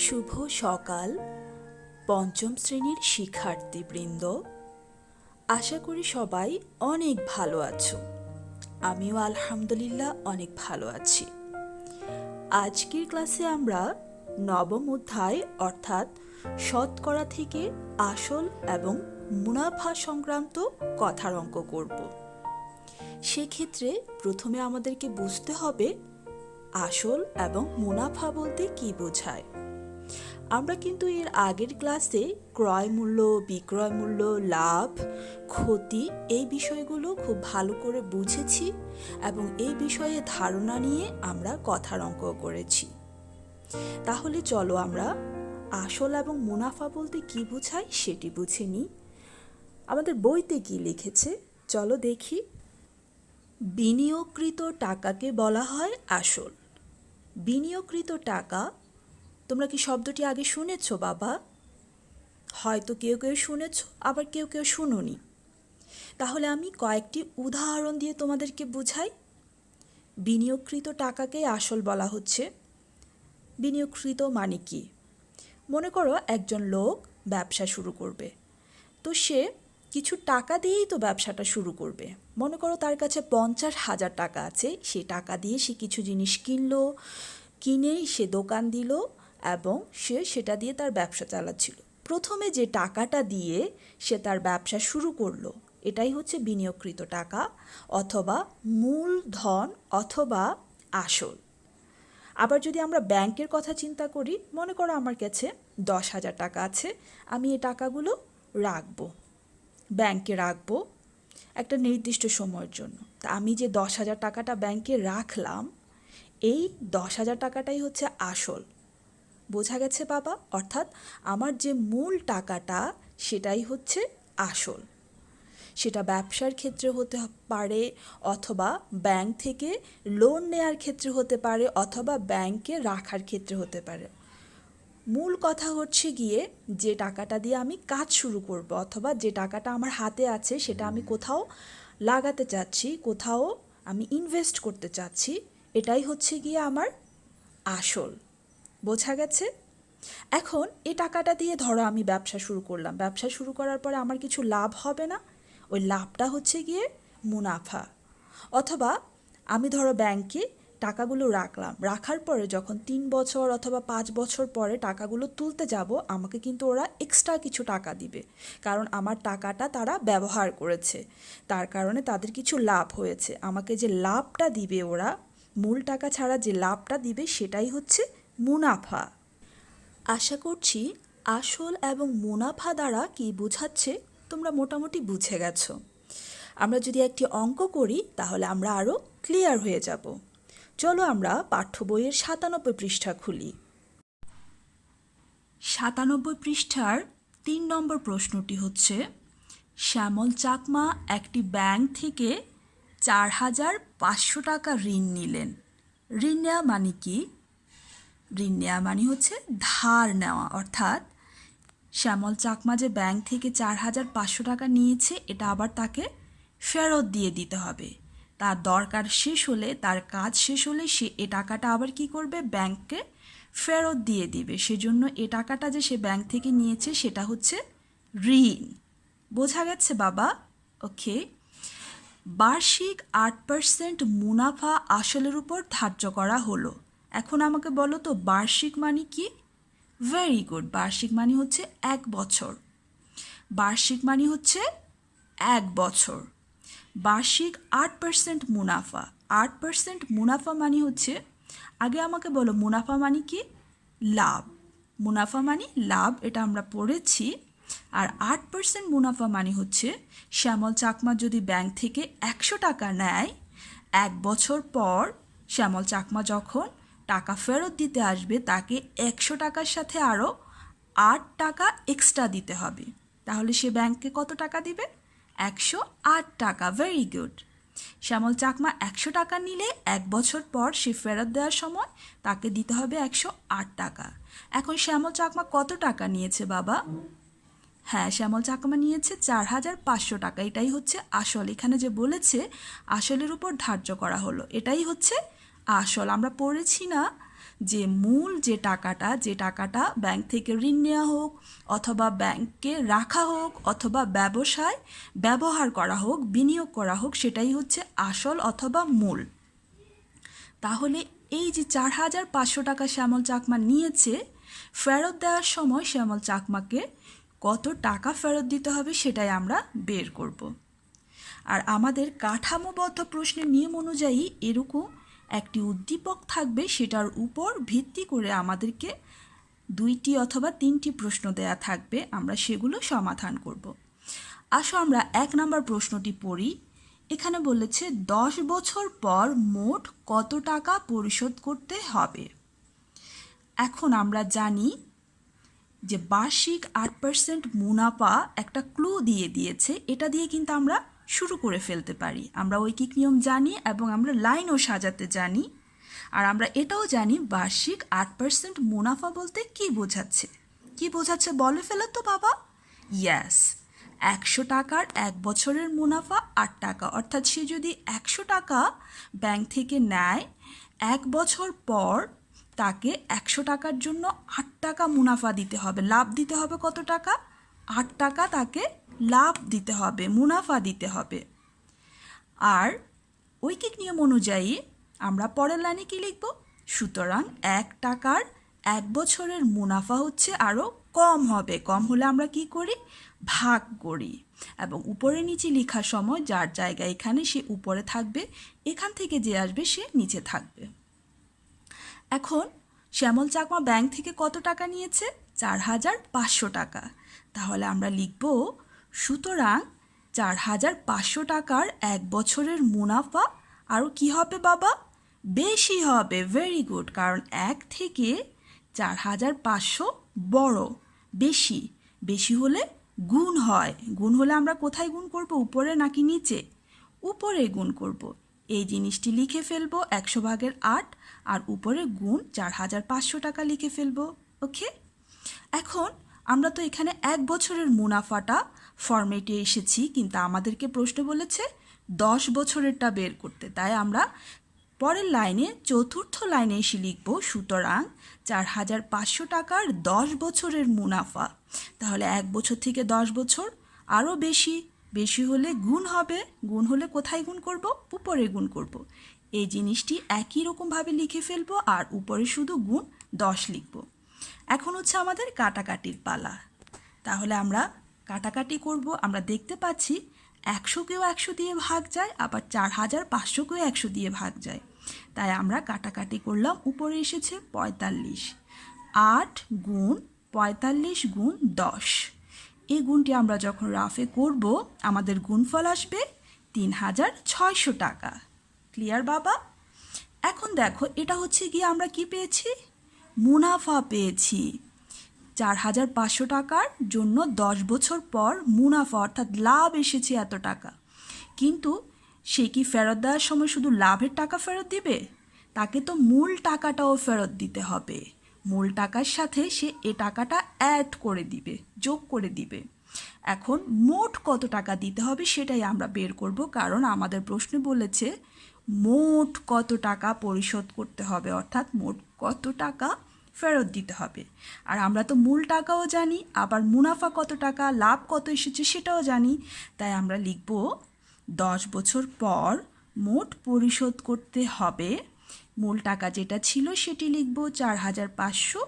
শুভ সকাল পঞ্চম শ্রেণীর শিক্ষার্থীবৃন্দ। আশা করি সবাই অনেক ভালো আছো। আমিও আলহামদুলিল্লাহ অনেক ভালো আছি। আজকের ক্লাসে আমরা নবম অধ্যায় অর্থাৎ শতকরা থেকে আসল এবং মুনাফা সংক্রান্ত কথার অঙ্ক করব। সেক্ষেত্রে প্রথমে আমাদেরকে বুঝতে হবে আসল এবং মুনাফা বলতে কি বোঝায়। আমরা কিন্তু এর আগের ক্লাসে ক্রয় মূল্য, বিক্রয় মূল্য, লাভ, ক্ষতি এই বিষয়গুলো খুব ভালো করে বুঝেছি এবং এই বিষয়ে ধারণা নিয়ে আমরা কথার অঙ্ক করেছি। তাহলে চলো আমরা আসল এবং মুনাফা বলতে কি বোঝায় সেটি বুঝে নিই। আমাদের বইতে কি লিখেছে চলো দেখি। বিনিয়োগকৃত টাকাকে বলা হয় আসল। বিনিয়োগকৃত টাকা, তোমরা কি শব্দটি আগে শুনেছ বাবা? হয়তো কেউ কেউ শুনেছ, আবার কেউ কেউ শুনোনি। তাহলে আমি কয়েকটি উদাহরণ দিয়ে তোমাদেরকে বুঝাই। বিনিয়োগকৃত টাকাকেই আসল বলা হচ্ছে। বিনিয়োগকৃত মানে কি? মনে করো একজন লোক ব্যবসা শুরু করবে, তো সে কিছু টাকা দিয়েই তো ব্যবসাটা শুরু করবে। মনে করো তার কাছে 50,000 টাকা আছে, সেই টাকা দিয়ে সে কিছু জিনিস কিনেই সে দোকান দিল এবং সে সেটা দিয়ে তার ব্যবসা চালাচ্ছিল। প্রথমে যে টাকাটা দিয়ে সে তার ব্যবসা শুরু করলো, এটাই হচ্ছে বিনিয়োগকৃত টাকা অথবা মূলধন অথবা আসল। আবার যদি আমরা ব্যাংকের কথা চিন্তা করি, মনে করো আমার কাছে 10,000 টাকা আছে, আমি এই টাকাগুলো রাখবো, ব্যাংকে রাখবো একটা নির্দিষ্ট সময়ের জন্য। তা আমি যে 10,000 টাকাটা ব্যাংকে রাখলাম, এই 10,000 টাকাটাই হচ্ছে আসল। বোঝা গেছে বাবা? অর্থাৎ আমার যে মূল টাকাটা সেটাই হচ্ছে আসল। সেটা ব্যবসার ক্ষেত্রে হতে পারে, অথবা ব্যাংক থেকে লোন নেয়ার ক্ষেত্রে হতে পারে, অথবা ব্যাংকে রাখার ক্ষেত্রে হতে পারে। মূল কথা হচ্ছে গিয়ে যে টাকাটা দিয়ে আমি কাজ শুরু করব, অথবা যে টাকাটা আমার হাতে আছে সেটা আমি কোথাও লাগাতে চাচ্ছি, কোথাও আমি ইনভেস্ট করতে চাচ্ছি, এটাই হচ্ছে গিয়ে আমার আসল। বোঝা গেছে? এখন এই টাকাটা দিয়ে ধরো আমি ব্যবসা শুরু করলাম, ব্যবসা শুরু করার পরে আমার কিছু লাভ হবে না, ওই লাভটা হচ্ছে গিয়ে মুনাফা। অথবা আমি ধরো ব্যাংকে টাকাগুলো রাখলাম, রাখার পরে যখন 3 বছর অথবা 5 বছর পরে টাকাগুলো তুলতে যাব, আমাকে কিন্তু ওরা এক্সট্রা কিছু টাকা দিবে, কারণ আমার টাকাটা তারা ব্যবহার করেছে, তার কারণে তাদের কিছু লাভ হয়েছে। আমাকে যে লাভটা দিবে ওরা, মূল টাকা ছাড়া যে লাভটা দিবে সেটাই হচ্ছে মুনাফা। আশা করছি আসল এবং মুনাফা দ্বারা কি বোঝাচ্ছে তোমরা মোটামুটি বুঝে গেছো। আমরা যদি একটি অঙ্ক করি তাহলে আমরা আরও ক্লিয়ার হয়ে যাব। চলো আমরা পাঠ্য বইয়ের 97 পৃষ্ঠা খুলি। 97 পৃষ্ঠার 3 নম্বর প্রশ্নটি হচ্ছে, শ্যামল চাকমা একটি ব্যাংক থেকে 4,500 টাকা ঋণ নিলেন। ঋণ নেওয়া মানে কি? ঋণ নেওয়া মানে হচ্ছে ধার নেওয়া, অর্থাৎ শ্যামল চাকমা যে ব্যাংক থেকে 4,500 টাকা নিয়েছে, এটা আবার তাকে ফেরত দিয়ে দিতে হবে। তার দরকার শেষ হলে, তার কাজ শেষ হলে সে এ টাকাটা আবার কি করবে? ব্যাংককে ফেরত দিয়ে দিবে। সেজন্য এ টাকাটা যে সে ব্যাংক থেকে নিয়েছে সেটা হচ্ছে ঋণ। বোঝা গেছে বাবা? ওকে। বার্ষিক 8% মুনাফা আসলের উপর ধার্য করা হলো। এখন আমাকে বলো তো বার্ষিক মানে কি? ভেরি গুড, বার্ষিক মানে হচ্ছে 1 বছর। বার্ষিক মানে হচ্ছে 1 বছর। বার্ষিক 8% মুনাফা। 8% মুনাফা মানে হচ্ছে, আগে আমাকে বলো মুনাফা মানে কি? লাভ। মুনাফা মানে লাভ, এটা আমরা পড়েছি। আর 8% মুনাফা মানে হচ্ছে শ্যামল চাকমা যদি ব্যাংক থেকে 100 টাকা নেয়, 1 বছর পর শ্যামল চাকমা যখন টাকা ফেরত দিতে আসবে, তাকে 100 টাকার সাথে আরও 8 টাকা এক্সট্রা দিতে হবে। তাহলে সে ব্যাংকে কত টাকা দিবে? 108 টাকা। Very good. শ্যামল চাকমা 100 টাকা নিলে 1 বছর পর সে ফেরত দেওয়ার সময় তাকে দিতে হবে 108 টাকা। এখন শ্যামল চাকমা কত টাকা নিয়েছে বাবা? হ্যাঁ, শ্যামল চাকমা নিয়েছে 4,500 টাকা। এটাই হচ্ছে আসল। এখানে যে বলেছে আসলের উপর ধার্য করা হলো, এটাই হচ্ছে আসল। আমরা পড়েছি না যে মূল যে টাকাটা ব্যাংক থেকে ঋণ নেওয়া হোক অথবা ব্যাংকে রাখা হোক অথবা ব্যবসায় ব্যবহার করা হোক বিনিয়োগ করা হোক সেটাই হচ্ছে আসল অথবা মূল। তাহলে এই যে 4,500 টাকা শ্যামল চাকমা নিয়েছে, ফেরত দেওয়ার সময় শ্যামল চাকমাকে কত টাকা ফেরত দিতে হবে সেটাই আমরা বের করব। আর আমাদের কাঠামোবদ্ধ প্রশ্নের নিয়ম অনুযায়ী এরকম একটি উদ্দীপক থাকবে, সেটার উপর ভিত্তি করে আমাদেরকে 2টি অথবা 3টি প্রশ্ন দেয়া থাকবে, আমরা সেগুলো সমাধান করব। আসো আমরা 1 নম্বর প্রশ্নটি পড়ি। এখানে বলেছে 10 বছর পর মোট কত টাকা পরিশোধ করতে হবে। এখন আমরা জানি যে বার্ষিক 8% মুনাফা একটা ক্লু দিয়ে দিয়েছে, এটা দিয়ে কিন্তু আমরা শুরু করে ফেলতে পারি। আমরা ঐকিক নিয়ম জানি এবং আমরা লাইনও সাজাতে জানি। আর আমরা এটাও জানি বার্ষিক 8% মুনাফা বলতে কি বোঝাচ্ছে বলে ফেলো তো বাবা। ইয়েস, 100 টাকার 1 বছরের মুনাফা 8 টাকা, অর্থাৎ সে যদি 100 টাকা ব্যাংক থেকে নেয়, 1 বছর পর তাকে 100 টাকার জন্য 8 টাকা মুনাফা দিতে হবে, লাভ দিতে হবে। কত টাকা? 8 টাকা তাকে লাভ দিতে হবে, মুনাফা দিতে হবে। আর ঐকিক নিয়ম অনুযায়ী আমরা পরের লাইনে কি লিখব? সুতরাং 1 টাকার 1 বছরের মুনাফা হচ্ছে আরও কম হবে। কম হলে আমরা কি করি? ভাগ করি। এবং উপরে নিচে লেখার সময় যার জায়গা এখানে সে উপরে থাকবে, এখান থেকে যে আসবে সে নিচে থাকবে। এখন শ্যামল চাকমা ব্যাংক থেকে কত টাকা নিয়েছে? 4,500 টাকা। তাহলে আমরা লিখব সুতরাং 4,500 টাকার 1 বছরের মুনাফা আরও কি হবে বাবা? বেশি হবে। ভেরি গুড, কারণ 1 থেকে 4,500 বড়, বেশি হলে গুণ হয়। গুণ হলে আমরা কোথায় গুণ করব? উপরে নাকি নিচে? উপরে গুণ করব। এই জিনিসটি লিখে ফেলবো 100 ভাগের 8 আর উপরে গুণ 4,500 টাকা লিখে ফেলবো। ওকে, এখন আমরা তো এখানে 1 বছরের মুনাফাটা ফরম্যাটে এসেছি, কিন্তু আমাদেরকে প্রশ্ন বলেছে 10 বছরেরটা বের করতে। তাই আমরা পরের লাইনে 4র্থ লাইনে এসে লিখব সুতরাং 4,500 টাকার 10 বছরের মুনাফা। তাহলে 1 বছর থেকে 10 বছর আরও বেশি হলে গুণ হবে। গুণ হলে কোথায় গুণ করব? উপরে গুণ করব। এই জিনিসটি একই রকমভাবে লিখে ফেলবো আর উপরে শুধু গুণ 10 লিখব। এখন হচ্ছে আমাদের কাটাকাটির পালা। তাহলে আমরা কাটাকাটি করব। আমরা দেখতে পাচ্ছি 100কেও 100 দিয়ে ভাগ যায়, আবার 4,500কেও 100 দিয়ে ভাগ যায়। তাই আমরা কাটাকাটি করলাম। উপরে এসেছে 45। 8 গুণ 45 গুণ 10। এই গুণটি আমরা যখন রাফে করব আমাদের গুণফল আসবে 3,600 টাকা। ক্লিয়ার বাবা? এখন দেখো, এটা হচ্ছে গিয়ে আমরা কি পেয়েছি? মুনাফা পেয়েছি। 4,500 টাকার জন্য 10 বছর পর মুনাফা অর্থাৎ লাভ এসেছে এত টাকা। কিন্তু সে কি ফেরত দেওয়ার সময় শুধু লাভের টাকা ফেরত দিবে? তাকে তো মূল টাকাটাও ফেরত দিতে হবে। মূল টাকার সাথে সে এ টাকাটা অ্যাড করে দিবে, যোগ করে দিবে। এখন মোট কত টাকা দিতে হবে সেটাই আমরা বের করব, কারণ আমাদের প্রশ্নে বলেছে মোট কত টাকা পরিশোধ করতে হবে, অর্থাৎ মোট কত টাকা ফেরত দিতে হবে। আর আমরা তো মূল টাকাও জানি, আবার মুনাফা কত টাকা, লাভ কত এসেছে সেটাও জানি। তাই আমরা লিখব 10 বছর পর মোট পরিশোধ করতে হবে। মূল টাকা যেটা ছিল সেটি লিখব 4,500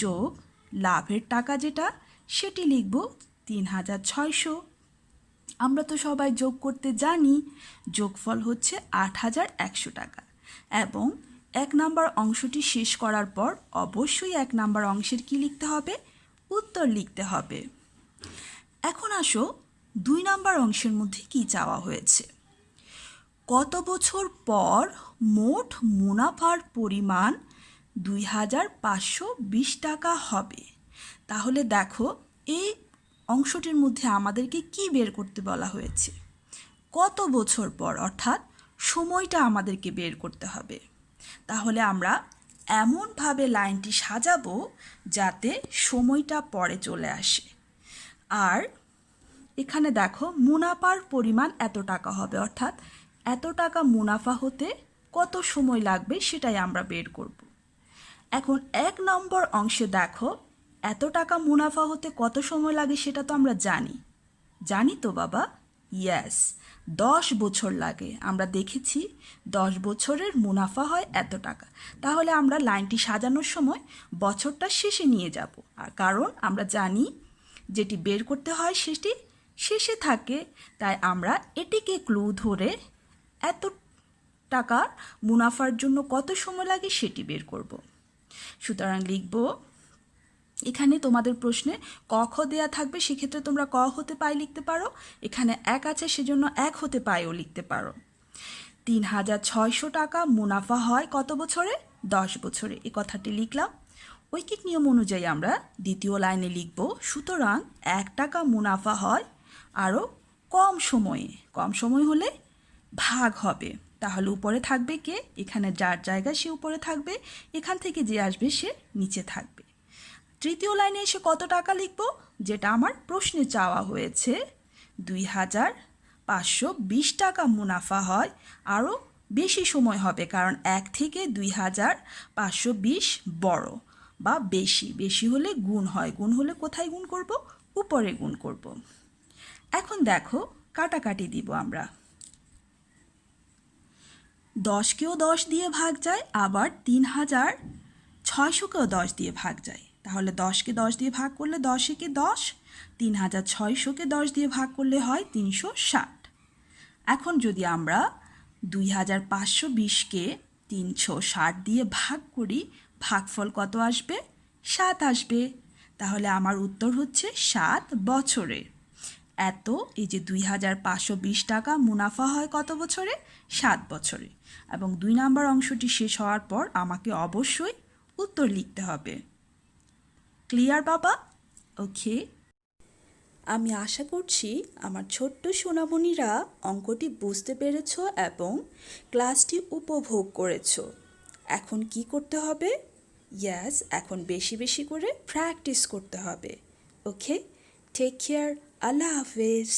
যোগ লাভের টাকা যেটা সেটি লিখব 3,600। আমরা তো সবাই যোগ করতে জানি। যোগফল হচ্ছে 8,100 টাকা। এবং 1 নম্বর অংশটি শেষ করার পর অবশ্যই 1 নম্বর অংশের কি লিখতে হবে? উত্তর লিখতে হবে। এখন আসো 2 নম্বর অংশের মধ্যে কি চাওয়া হয়েছে? কত বছর পর মোট মুনাফার পরিমাণ 2,520 টাকা হবে? তাহলে দেখো, এই অংশটির মধ্যে আমাদেরকে কি বের করতে বলা হয়েছে? কত বছর পর, অর্থাৎ সময়টা আমাদেরকে বের করতে হবে। তাহলে আমরা এমনভাবে লাইনটি সাজাবো যাতে সময়টা পরে চলে আসে। আর এখানে দেখো, মুনাফার পরিমাণ এত টাকা হবে, অর্থাৎ এত টাকা মুনাফা হতে কত সময় লাগবে সেটাই আমরা বের করব। এখন 1 নম্বর অংশে দেখো, এত টাকা মুনাফা হতে কত সময় লাগে সেটা তো আমরা জানি। জানি তো বাবা? ইয়েস, 10 বছর লাগে। আমরা দেখেছি 10 বছরের মুনাফা হয় এত টাকা। তাহলে আমরা লাইনটি সাজানোর সময় বছরটা শেষে নিয়ে যাব, আর কারণ আমরা জানি যেটি বের করতে হয় সেটি শেষে থাকে, তাই আমরা এটিকে ক্লু ধরে এত টাকার মুনাফার জন্য কত সময় লাগে সেটি বের করব। সুতরাং লিখব, এখানে তোমাদের প্রশ্নে ক খ দেয়া থাকবে, সেক্ষেত্রে তোমরা ক হতে পাই লিখতে পারো। এখানে 1 আছে, সেজন্য 1 হতে পাইও লিখতে পারো। 3600 টাকা মুনাফা হয় কত বছরে? 10 বছরে। এই কথাটি লিখলাম। ঐকিক নিয়ম অনুযায়ী আমরা দ্বিতীয় লাইনে লিখব, সুতরাং 1 টাকা মুনাফা হয় আরও কম সময়ে। কম সময় হলে ভাগ হবে, তাহলে উপরে থাকবে কে? এখানে যার জায়গায় সে উপরে থাকবে, এখান থেকে যে আসবে সে নিচে থাকবে। তৃতীয় লাইনে এসে কত টাকা লিখব? যেটা আমার প্রশ্নে চাওয়া হয়েছে, 2520 টাকা মুনাফা হয় আরও বেশি সময় হবে, কারণ 1 থেকে 2520 বড় বা বেশি। বেশি হলে গুণ হয়, গুণ হলে কোথায় গুণ করব? উপরে গুণ করব। এখন দেখো, কাটাকাটি দিব আমরা। 10কেও 10 দিয়ে ভাগ যায়, আবার 3600কেও 10 দিয়ে ভাগ যায়। তাহলে 10কে 10 দিয়ে ভাগ করলে 10 একে 10, 3600কে 10 দিয়ে ভাগ করলে হয় 360। এখন যদি আমরা 2520কে 360 দিয়ে ভাগ করি, ভাগফল কত আসবে? 7 আসবে। তাহলে আমার উত্তর হচ্ছে 7 বছরে। এত এই যে 2520 টাকা মুনাফা হয় কত বছরে? 7 বছরে। এবং 2 নম্বর অংশটি শেষ হওয়ার পর আমাকে অবশ্যই উত্তর লিখতে হবে। ক্লিয়ার বাবা? ওকে। আমি আশা করছি আমার ছোট্ট সোনামণিরা অঙ্কটি বুঝতে পেরেছ এবং ক্লাসটি উপভোগ করেছ। এখন কি করতে হবে? ইয়েস, এখন বেশি বেশি করে প্র্যাকটিস করতে হবে। ওকে, টেক কেয়ার, আল্লাহ হাফেজ।